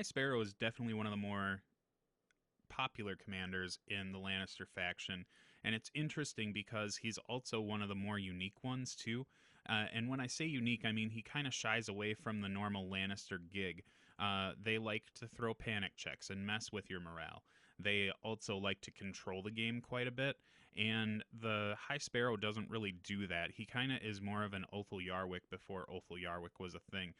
High Sparrow is definitely one of the more popular commanders in the Lannister faction, and it's interesting because he's also one of the more unique ones too. And when I say unique, I mean he kind of shies away from the normal Lannister gig. They like to throw panic checks and mess with your morale. They also like to control the game quite a bit, and the High Sparrow doesn't really do that. He kind of is more of an Othel Yarwick before Othel Yarwick was a thing.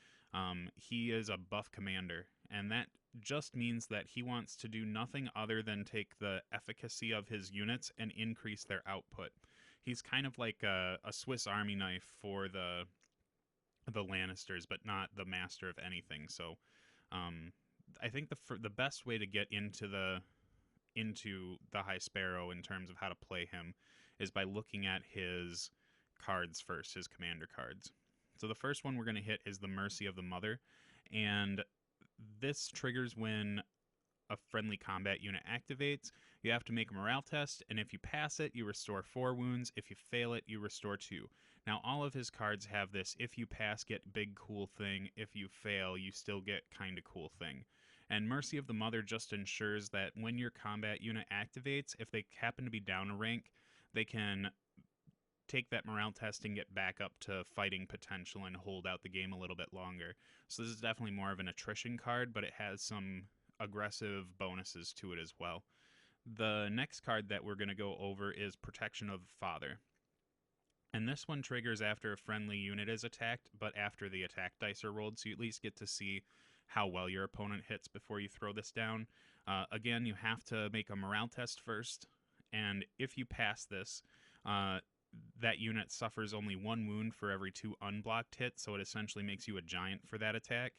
He is a buff commander, and that just means that he wants to do nothing other than take the efficacy of his units and increase their output. He's kind of like a Swiss Army knife for the Lannisters, but not the master of anything. So, um, I think the best way to get into the High Sparrow in terms of how to play him is by looking at his cards first, his commander cards. So the first one we're going to hit is the Mercy of the Mother, and this triggers when a friendly combat unit activates. You have to make a morale test, and if you pass it, you restore 4 wounds. If you fail it, you restore 2. Now, all of his cards have this: if you pass, get big cool thing. If you fail, you still get kind of cool thing. And Mercy of the Mother just ensures that when your combat unit activates, if they happen to be down a rank, they can take that morale test and get back up to fighting potential and hold out the game a little bit longer. So this is definitely more of an attrition card, but it has some aggressive bonuses to it as well. The next card that we're going to go over is Protection of the Father. And this one triggers after a friendly unit is attacked, but after the attack dice are rolled, so you at least get to see how well your opponent hits before you throw this down. Again, you have to make a morale test first, and if you pass this, that unit suffers only 1 wound for every 2 unblocked hits, so it essentially makes you a giant for that attack.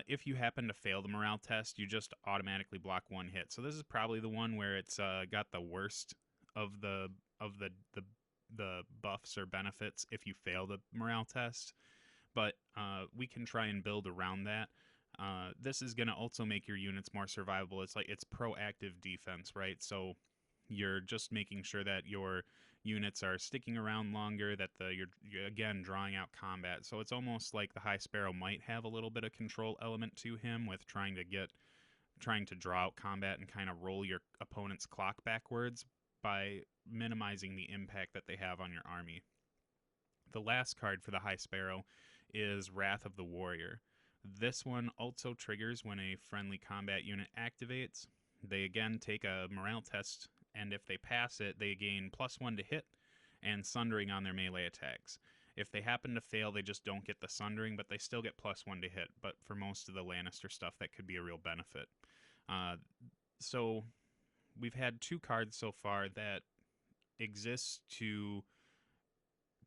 If you happen to fail the morale test, you just automatically block 1 hit. So this is probably the one where it's got the worst of the buffs or benefits if you fail the morale test. But we can try and build around that. This is going to also make your units more survivable. It's proactive defense, right? So you're just making sure that your units are sticking around longer, that you're again drawing out combat. So it's almost like the High Sparrow might have a little bit of control element to him with trying to draw out combat and kind of roll your opponent's clock backwards by minimizing the impact that they have on your army. The last card for the High Sparrow is Wrath of the Warrior. This one also triggers when a friendly combat unit activates. They again take a morale test, and if they pass it, they gain +1 to hit and sundering on their melee attacks. If they happen to fail, they just don't get the sundering, but they still get +1 to hit. But for most of the Lannister stuff, that could be a real benefit. So we've had 2 cards so far that exist to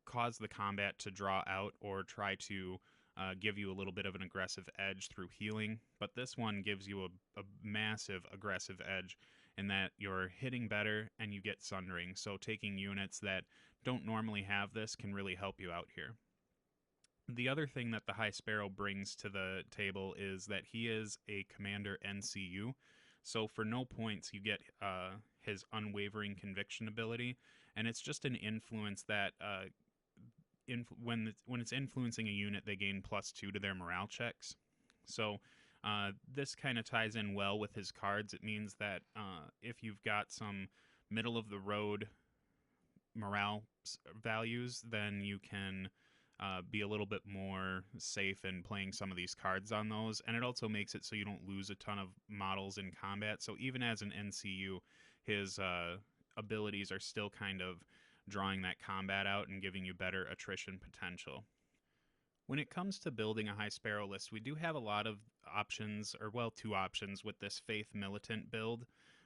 cause the combat to draw out or try to give you a little bit of an aggressive edge through healing, but this one gives you a massive aggressive edge in that you're hitting better and you get sundering, so taking units that don't normally have this can really help you out here. The other thing that the High Sparrow brings to the table is that he is a Commander NCU, so for no points you get his Unwavering Conviction ability, and it's just an influence that when it's influencing a unit, they gain +2 to their morale checks. So this kind of ties in well with his cards. It means that if you've got some middle of the road morale values, then you can be a little bit more safe in playing some of these cards on those. And it also makes it so you don't lose a ton of models in combat. So even as an NCU, his abilities are still kind of drawing that combat out and giving you better attrition potential. When it comes to building a High Sparrow list, we do have a lot of options, or well, 2 options with this Faith Militant build,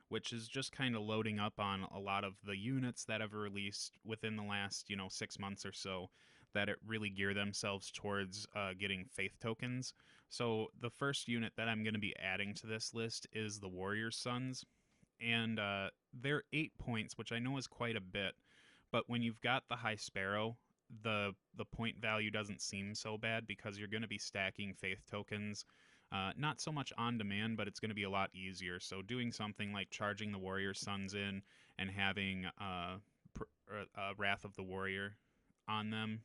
which is just kind of loading up on a lot of the units that have released within the last, 6 months or so that it really gear themselves towards getting Faith tokens. So the first unit that I'm going to be adding to this list is the Warrior's Sons, and they're 8 points, which I know is quite a bit. But when you've got the High Sparrow, the point value doesn't seem so bad because you're going to be stacking Faith tokens. Not so much on demand, but it's going to be a lot easier. So doing something like charging the Warrior Sons in and having Wrath of the Warrior on them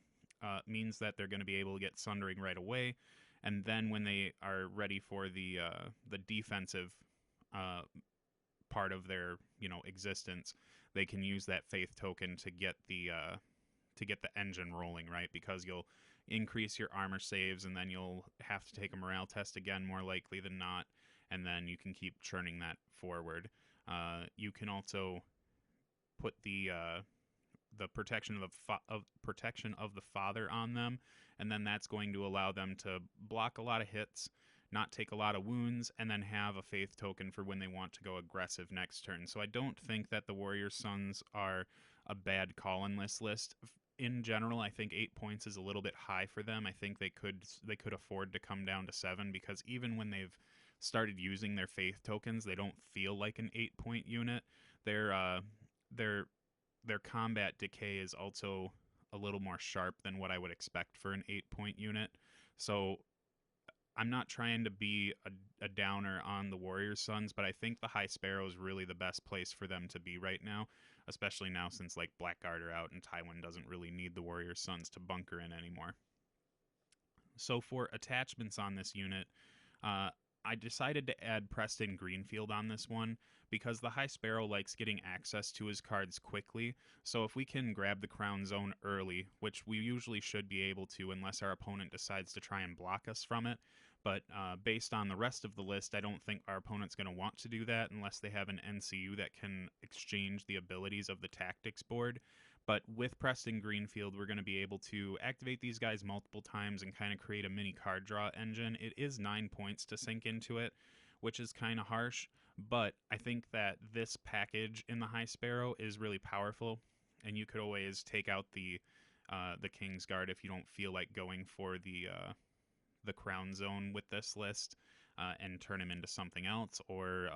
means that they're going to be able to get sundering right away. and then when they are ready for the defensive uh, part of their existence, they can use that faith token to get the engine rolling, right? Because you'll increase your armor saves, and then you'll have to take a morale test again, more likely than not, and then you can keep churning that forward. You can also put the protection of the father on them, and then that's going to allow them to block a lot of hits, not take a lot of wounds, and then have a faith token for when they want to go aggressive next turn. So I don't think that the Warrior Sons are a bad call in this list. In general, I think 8 points is a little bit high for them. I think they could afford to come down to 7, because even when they've started using their faith tokens, they don't feel like an 8-point unit. Their their combat decay is also a little more sharp than what I would expect for an 8-point unit. So I'm not trying to be a downer on the Warrior Sons, but I think the High Sparrow is really the best place for them to be right now, especially now since like Blackguard are out and Tywin doesn't really need the Warrior Sons to bunker in anymore. So for attachments on this unit, I decided to add Preston Greenfield on this one because the High Sparrow likes getting access to his cards quickly. So if we can grab the Crown Zone early, which we usually should be able to unless our opponent decides to try and block us from it, but based on the rest of the list, I don't think our opponent's going to want to do that unless they have an NCU that can exchange the abilities of the tactics board. But with Preston Greenfield, we're going to be able to activate these guys multiple times and kind of create a mini card draw engine. It is 9 points to sink into it, which is kind of harsh, but I think that this package in the High Sparrow is really powerful, and you could always take out the Kingsguard if you don't feel like going for the Crown Zone with this list and turn him into something else, or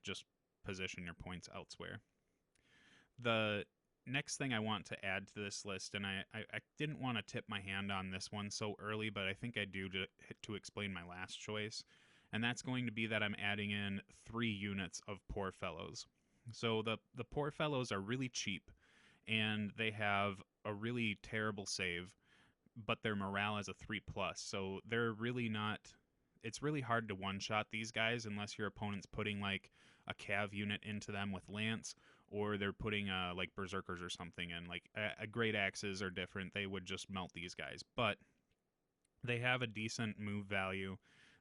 just position your points elsewhere. The next thing I want to add to this list, and I didn't want to tip my hand on this one so early, but I think I do to explain my last choice, and that's going to be that I'm adding in 3 units of Poor Fellows. So the Poor Fellows are really cheap, and they have a really terrible save, but their morale is a 3+, so they're really not... It's really hard to one-shot these guys unless your opponent's putting like a cav unit into them with Lance, or they're putting like Berserkers or something in. Like Great Axes are different. They would just melt these guys. But they have a decent move value.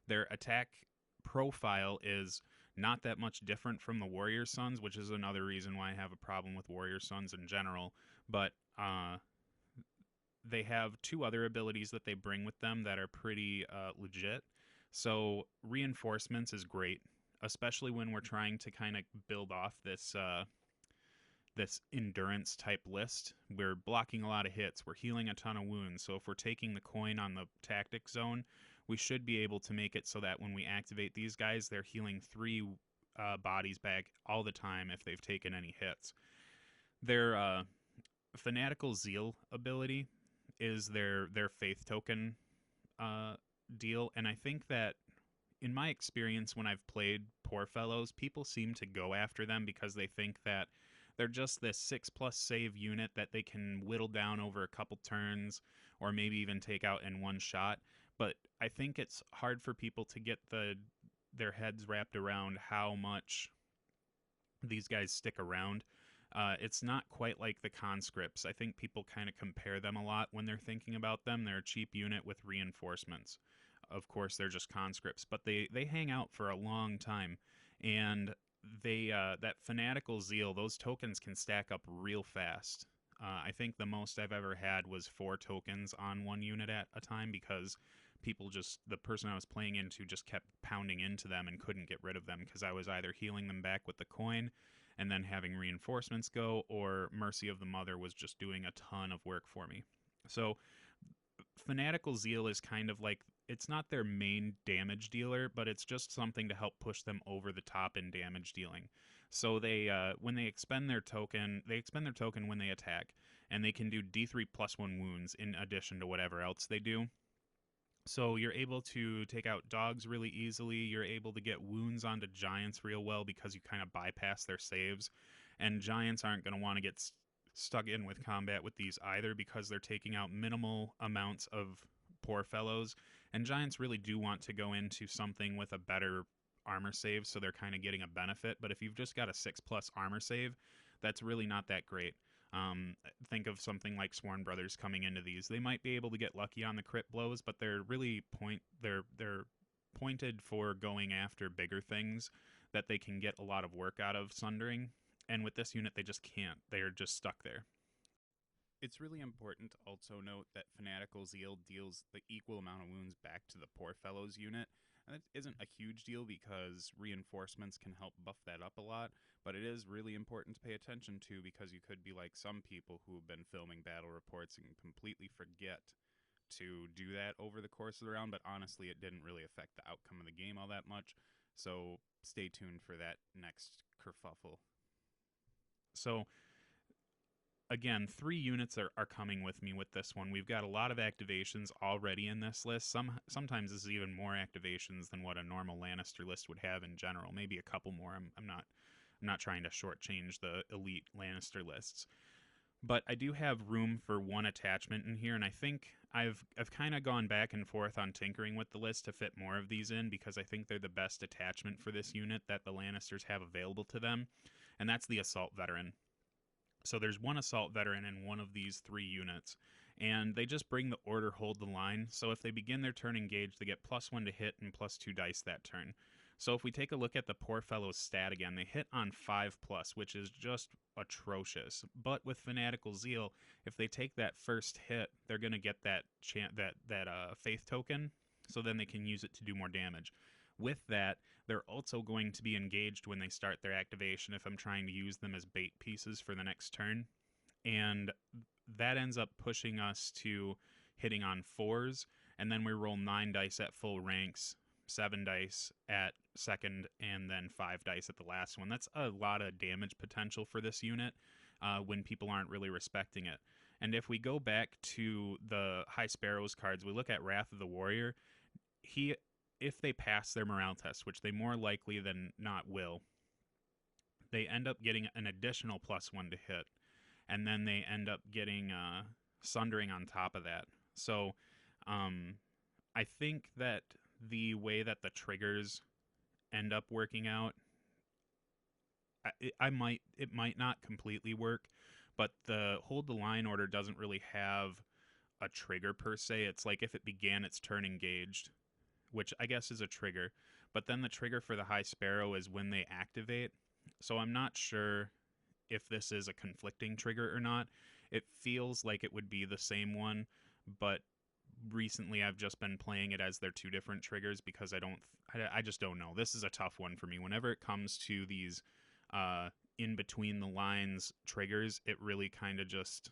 Their attack profile is not that much different from the Warrior Sons, which is another reason why I have a problem with Warrior Sons in general. But they have 2 other abilities that they bring with them that are pretty legit. So Reinforcements is great, especially when we're trying to kind of build off this this endurance type list. We're blocking a lot of hits, we're healing a ton of wounds, so if we're taking the coin on the tactic zone, we should be able to make it so that when we activate these guys, they're healing 3 bodies back all the time if they've taken any hits. Their Fanatical Zeal ability is their faith token deal, and I think that in my experience when I've played Poor Fellows, people seem to go after them because they think that they're just this 6+ save unit that they can whittle down over a couple turns or maybe even take out in one shot. But I think it's hard for people to get their heads wrapped around how much these guys stick around. It's not quite like the conscripts. I think people kind of compare them a lot when they're thinking about them. They're a cheap unit with reinforcements. Of course, they're just conscripts, but they hang out for a long time, and they that Fanatical Zeal, those tokens can stack up real fast. I think the most I've ever had was 4 tokens on one unit at a time because the person I was playing into just kept pounding into them and couldn't get rid of them because I was either healing them back with the coin and then having reinforcements go, or Mercy of the Mother was just doing a ton of work for me. So Fanatical Zeal is kind of like, it's not their main damage dealer, but it's just something to help push them over the top in damage dealing. So they when they expend their token when they attack, and they can do D3+1 wounds in addition to whatever else they do. So you're able to take out dogs really easily. You're able to get wounds onto giants real well because you kind of bypass their saves. And giants aren't going to want to get stuck in with combat with these either because they're taking out minimal amounts of Poor Fellows And Giants really do want to go into something with a better armor save, so they're kind of getting a benefit. But if you've just got a 6+ armor save, that's really not that great. Think of something like Sworn Brothers coming into these. They might be able to get lucky on the crit blows, but they're really they're pointed for going after bigger things that they can get a lot of work out of sundering. And with this unit, they just can't. They're just stuck there. It's really important to also note that Fanatical Zeal deals the equal amount of wounds back to the Poor Fellows unit. And it isn't a huge deal because reinforcements can help buff that up a lot, but it is really important to pay attention to because you could be like some people who have been filming battle reports and completely forget to do that over the course of the round, but honestly it didn't really affect the outcome of the game all that much, so stay tuned for that next kerfuffle. So again, 3 units are coming with me with this one. We've got a lot of activations already in this list. Sometimes this is even more activations than what a normal Lannister list would have in general. Maybe a couple more. I'm not trying to shortchange the elite Lannister lists. But I do have room for one attachment in here, and I think I've kind of gone back and forth on tinkering with the list to fit more of these in because I think they're the best attachment for this unit that the Lannisters have available to them, and that's the Assault Veteran. So there's one Assault Veteran in one of these 3 units, and they just bring the order Hold the Line. So if they begin their turn engaged, they get +1 to hit and +2 dice that turn. So if we take a look at the Poor Fellow's stat again, they hit on 5+, which is just atrocious. But with Fanatical Zeal, if they take that first hit, they're going to get that Faith token, so then they can use it to do more damage. With that, they're also going to be engaged when they start their activation if I'm trying to use them as bait pieces for the next turn. And that ends up pushing us to hitting on 4s, and then we roll 9 dice at full ranks, 7 dice at second, and then 5 dice at the last one. That's a lot of damage potential for this unit when people aren't really respecting it. And if we go back to the High Sparrows cards, we look at Wrath of the Warrior. If they pass their morale test, which they more likely than not will, they end up getting an additional +1 to hit, and then they end up getting Sundering on top of that. So I think that the way that the triggers end up working out, it might not completely work, but the Hold the Line order doesn't really have a trigger per se. It's like if it began its turn engaged, which I guess is a trigger, but then the trigger for the High Sparrow is when they activate. So I'm not sure if this is a conflicting trigger or not. It feels like it would be the same one, but recently I've just been playing it as they're 2 different triggers because I just don't know. This is a tough one for me. Whenever it comes to these in between the lines triggers, it really kind of just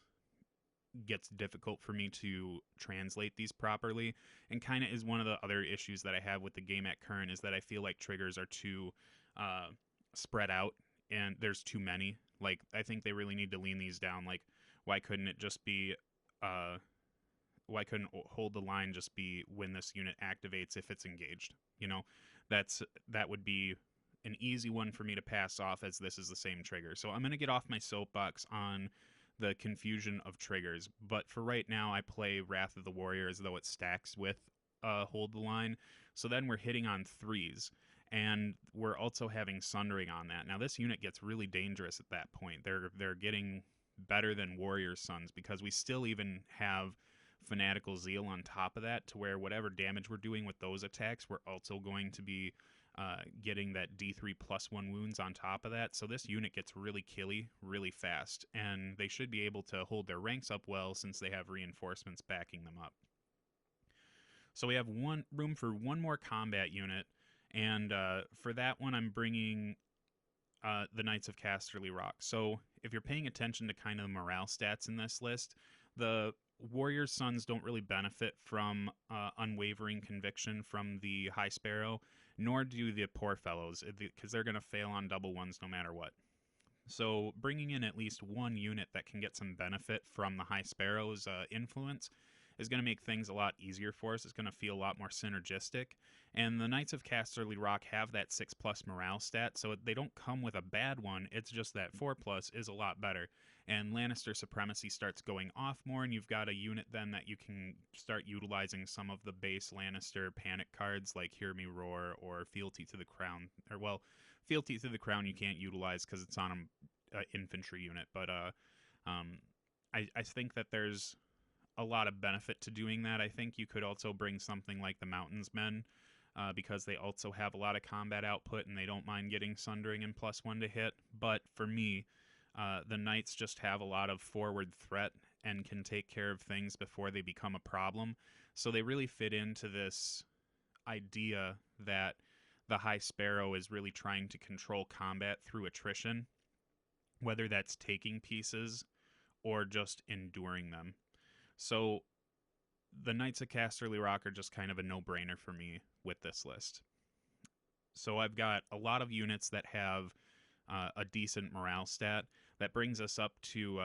gets difficult for me to translate these properly, and kind of is one of the other issues that I have with the game at current is that I feel like triggers are too spread out and there's too many. Like, I think they really need to lean these down. Like, why couldn't it just be why couldn't Hold the Line just be when this unit activates if it's engaged? You know, that would be an easy one for me to pass off, as this is the same trigger. So I'm going to get off my soapbox on the confusion of triggers, but for right now I play Wrath of the Warrior as though it stacks with Hold the Line. So then we're hitting on 3s, and we're also having Sundering on that. Now this unit gets really dangerous at that point. They're getting better than Warrior Sons because we still even have Fanatical Zeal on top of that, to where whatever damage we're doing with those attacks, we're also going to be getting that D3 +1 wounds on top of that. So this unit gets really killy really fast, and they should be able to hold their ranks up well since they have reinforcements backing them up. So we have room for one more combat unit, and for that one I'm bringing the Knights of Casterly Rock. So if you're paying attention to kind of the morale stats in this list, the Warrior Sons don't really benefit from Unwavering Conviction from the High Sparrow, nor do the Poor Fellows, because they're going to fail on double ones no matter what. So bringing in at least one unit that can get some benefit from the High Sparrow's influence is going to make things a lot easier for us. It's going to feel a lot more synergistic. And the Knights of Casterly Rock have that 6+ morale stat, so they don't come with a bad one. It's just that 4+ is a lot better. and Lannister supremacy starts going off more, and you've got a unit then that you can start utilizing some of the base Lannister panic cards like Hear Me Roar or Fealty to the Crown. Or, well, Fealty to the Crown you can't utilize because it's on an infantry unit, but um, I think that there's a lot of benefit to doing that. I think you could also bring something like the Mountains Men, because they also have a lot of combat output and they don't mind getting Sundering and +1 to hit. But for me, the Knights just have a lot of forward threat and can take care of things before they become a problem. So they really fit into this idea that the High Sparrow is really trying to control combat through attrition, whether that's taking pieces or just enduring them. So the Knights of Casterly Rock are just kind of a no-brainer for me with this list. So I've got a lot of units that have a decent morale stat. That brings us up to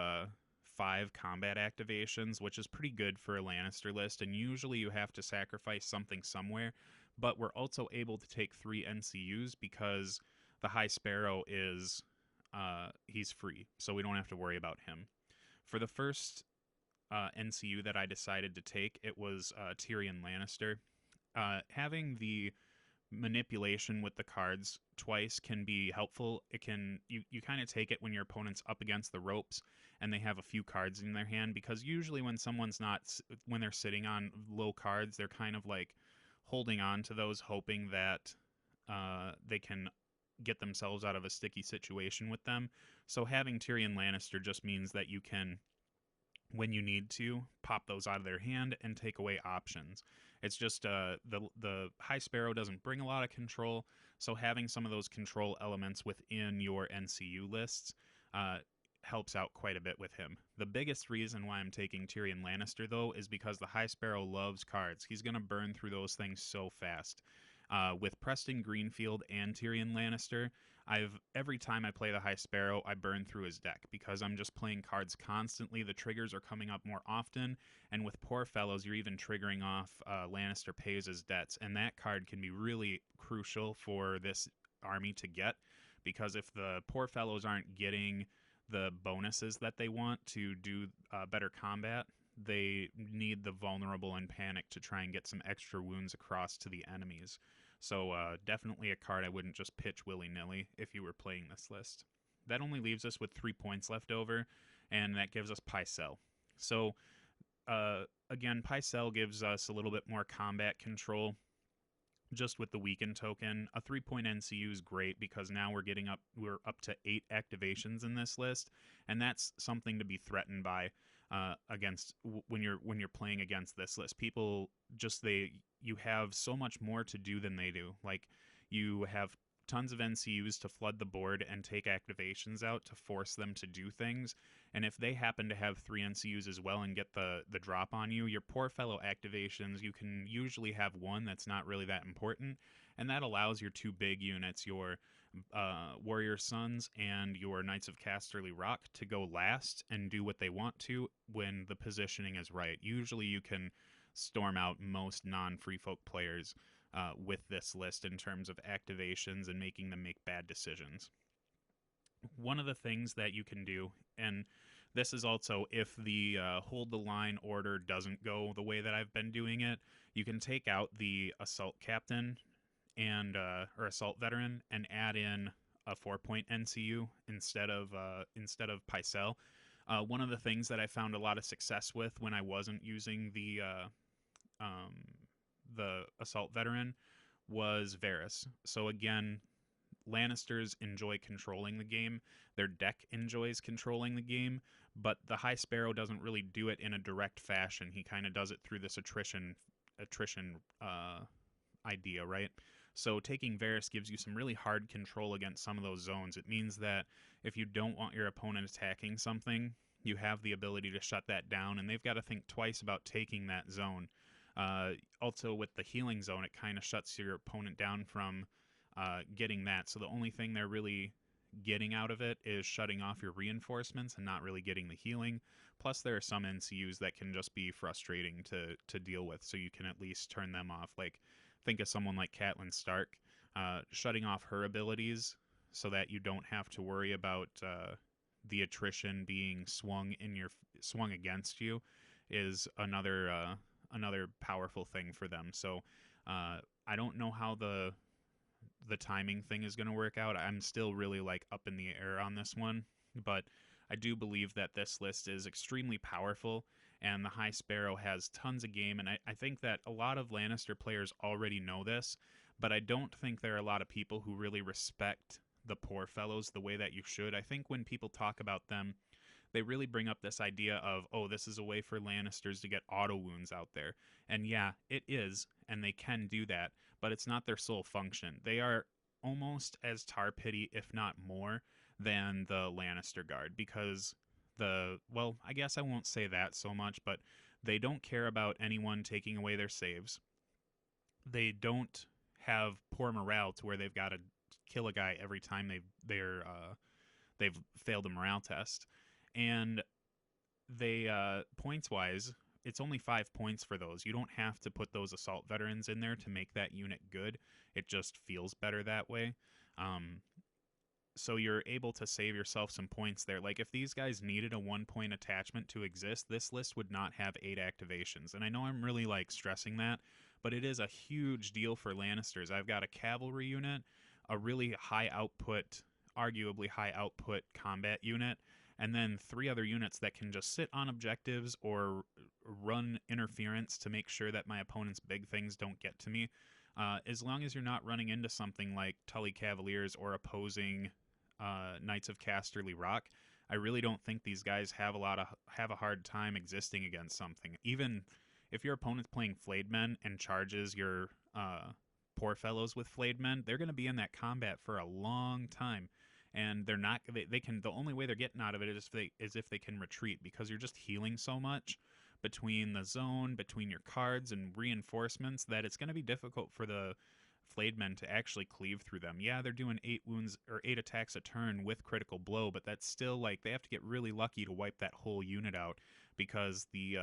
5 combat activations, which is pretty good for a Lannister list, and usually you have to sacrifice something somewhere, but we're also able to take 3 NCUs because the High Sparrow is, he's free, so we don't have to worry about him. For the first NCU that I decided to take, it was Tyrion Lannister. Having the manipulation with the cards twice can be helpful. It can you kind of take it when your opponent's up against the ropes and they have a few cards in their hand, because usually when someone's not, when they're sitting on low cards, they're kind of like holding on to those, hoping that they can get themselves out of a sticky situation with them. So having Tyrion Lannister just means that you can, when you need to, pop those out of their hand and take away options. It's just the High Sparrow doesn't bring a lot of control, so having some of those control elements within your NCU lists helps out quite a bit with him. The biggest reason why I'm taking Tyrion Lannister, though, is because the High Sparrow loves cards. He's going to burn through those things so fast. With Preston Greenfield and Tyrion Lannister, every time I play the High Sparrow, I burn through his deck because I'm just playing cards constantly. The triggers are coming up more often, and with Poor Fellows, you're even triggering off Lannister Pays His Debts, and that card can be really crucial for this army to get, because if the Poor Fellows aren't getting the bonuses that they want to do better combat, they need the Vulnerable and Panic to try and get some extra wounds across to the enemies. So definitely a card I wouldn't just pitch willy-nilly if you were playing this list. That only leaves us with 3 points left over, and that gives us Pycelle. So again, Pycelle gives us a little bit more combat control just with the weaken token. A 3-point NCU is great because now we're up to 8 activations in this list, and that's something to be threatened by against when you're playing against this list. People just you have so much more to do than they do. Like, you have tons of NCUs to flood the board and take activations out to force them to do things. And if they happen to have 3 NCUs as well and get the drop on you, your Poor Fellow activations, you can usually have one that's not really that important. And that allows your 2 big units, your Warrior Sons and your Knights of Casterly Rock, to go last and do what they want to when the positioning is right. Usually you can storm out most non-free folk players with this list in terms of activations and making them make bad decisions. One of the things that you can do, and this is also if the hold the line order doesn't go the way that I've been doing it, you can take out the Assault Captain and or Assault Veteran and add in a 4-point NCU instead of Pycelle. One of the things that I found a lot of success with when I wasn't using the Assault Veteran was Varus. So again, Lannisters enjoy controlling the game. Their deck enjoys controlling the game, but the High Sparrow doesn't really do it in a direct fashion. He kind of does it through this attrition idea, right? So taking Varus gives you some really hard control against some of those zones. It means that if you don't want your opponent attacking something, you have the ability to shut that down, and they've got to think twice about taking that zone. Also, with the healing zone, it kind of shuts your opponent down from getting that. So the only thing they're really getting out of it is shutting off your reinforcements and not really getting the healing. Plus, there are some NCUs that can just be frustrating to deal with, so you can at least turn them off. Like, think of someone like Catelyn Stark, shutting off her abilities so that you don't have to worry about the attrition being swung against you is another powerful thing for them. So I don't know how the timing thing is going to work out. I'm still really like up in the air on this one, but I do believe that this list is extremely powerful, and the High Sparrow has tons of game, and I think that a lot of Lannister players already know this, but I don't think there are a lot of people who really respect the poor fellows the way that you should. I think when people talk about them, they really bring up this idea of, oh, this is a way for Lannisters to get auto wounds out there. And yeah, it is, and they can do that, but it's not their sole function. They are almost as tar pity, if not more, than the Lannister Guard, because well, I guess I won't say that so much, but they don't care about anyone taking away their saves. They don't have poor morale to where they've got to kill a guy every time they've failed a morale test. And they points wise, it's only 5 points for those. You don't have to put those assault veterans in there to make that unit good. It just feels better that way. So you're able to save yourself some points there. Like if these guys needed a 1-point attachment to exist, this list would not have 8 activations. And I know I'm really like stressing that, but it is a huge deal for Lannisters. I've got a cavalry unit, a really high output, arguably high output combat unit, and then 3 other units that can just sit on objectives or run interference to make sure that my opponent's big things don't get to me. As long as you're not running into something like Tully Cavaliers or opposing Knights of Casterly Rock, I really don't think these guys have a hard time existing against something. Even if your opponent's playing Flayed Men and charges your poor fellows with Flayed Men, they're going to be in that combat for a long time. And they're not. They can. The only way they're getting out of it is if they can retreat, because you're just healing so much between the zone, between your cards and reinforcements, that it's going to be difficult for the Flayed Men to actually cleave through them. Yeah, they're doing 8 wounds or 8 attacks a turn with critical blow, but that's still like they have to get really lucky to wipe that whole unit out, because the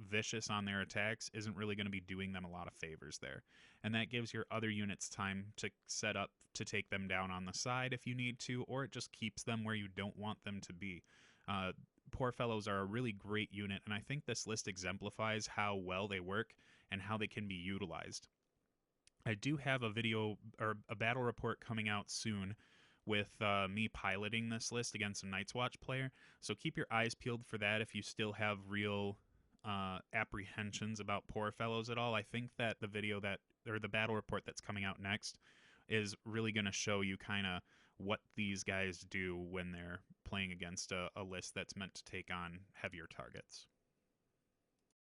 vicious on their attacks isn't really going to be doing them a lot of favors there. And that gives your other units time to set up to take them down on the side if you need to, or it just keeps them where you don't want them to be. Poor fellows are a really great unit, and I think this list exemplifies how well they work and how they can be utilized. I do have a video or a battle report coming out soon with me piloting this list against a Night's Watch player, so keep your eyes peeled for that if you still have real apprehensions about poor fellows at all. I think that the battle report that's coming out next is really going to show you kind of what these guys do when they're playing against a list that's meant to take on heavier targets.